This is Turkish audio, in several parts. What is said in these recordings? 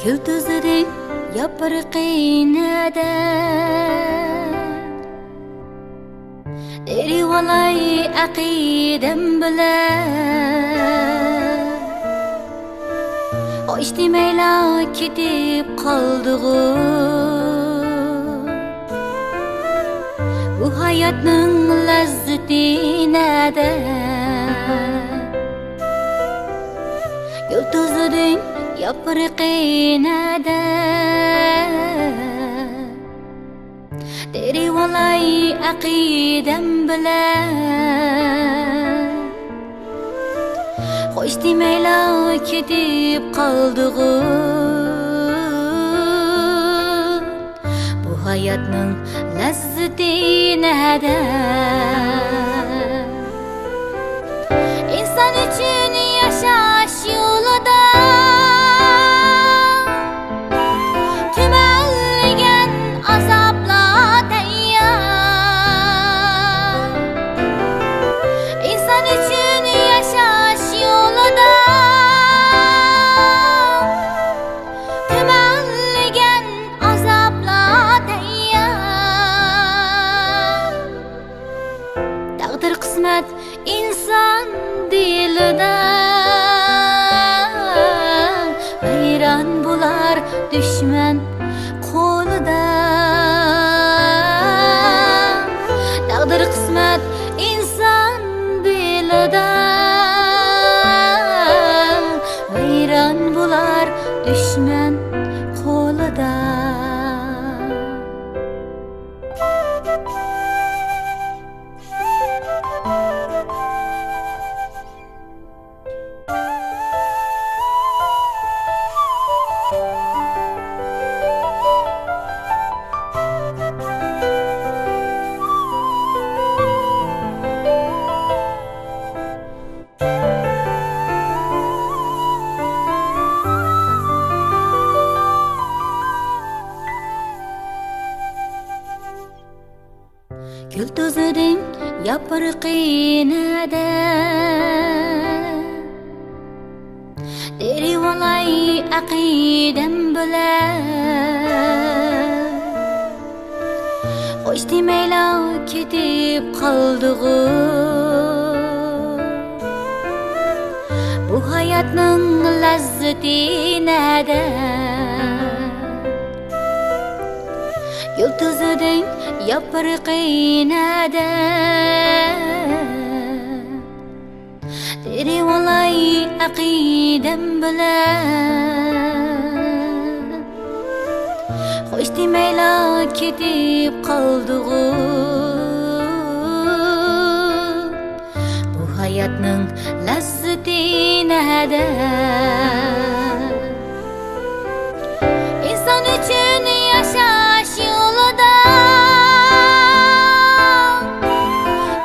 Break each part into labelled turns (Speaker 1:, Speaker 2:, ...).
Speaker 1: Güldüzüdün yapraqinada Deri valay aqidam bilan Oşdi mayla ketib qoldig'u Bu hayotning lazzati nada Güldüzüdün yapraqinada Deri valay aqidam bilan Xo'sh demayla ketib qoldig'u Bu hayotning lazzati nada İnsan uchun yashash yo'lida tumanlagan azoblar tayyor İnsan uchun yashash yo'lida tumanlagan azoblar tayyor Taqdir qismat inson dilida vayron bo'lar dushman qo'lida Taqdir qismat inson dilida vayron bo'lar dushman qo'lida Güldüzüdün yapraqinada Deri valay aqidam bilan Xo'sh demayla ketib qoldig'u Bu hayotning lazzati nada Güldüzüdün yapraqinada Deri valay aqidam bilan Xo'sh demayla ketib qoldig'u Bu hayotning lazzati nada İnsan uchun yashash yo'lida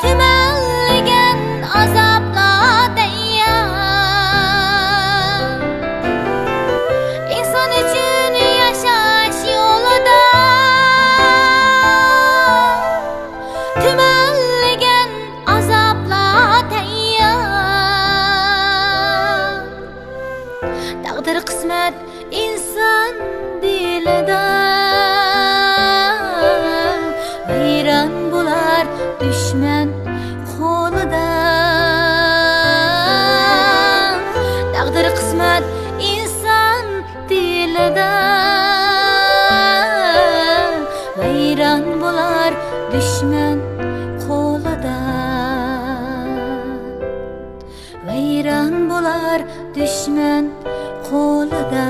Speaker 1: tumanlagan azoblar tayyor İnsan uchun yashash yo'lida tumanlagan azoblar tayyor Taqdir qismat inson dilida vayron bo'lar dushman qo'lida Taqdir qismat inson dilida vayron bo'lar dushman qo'lida Vayron bo'lar dushman qo'lida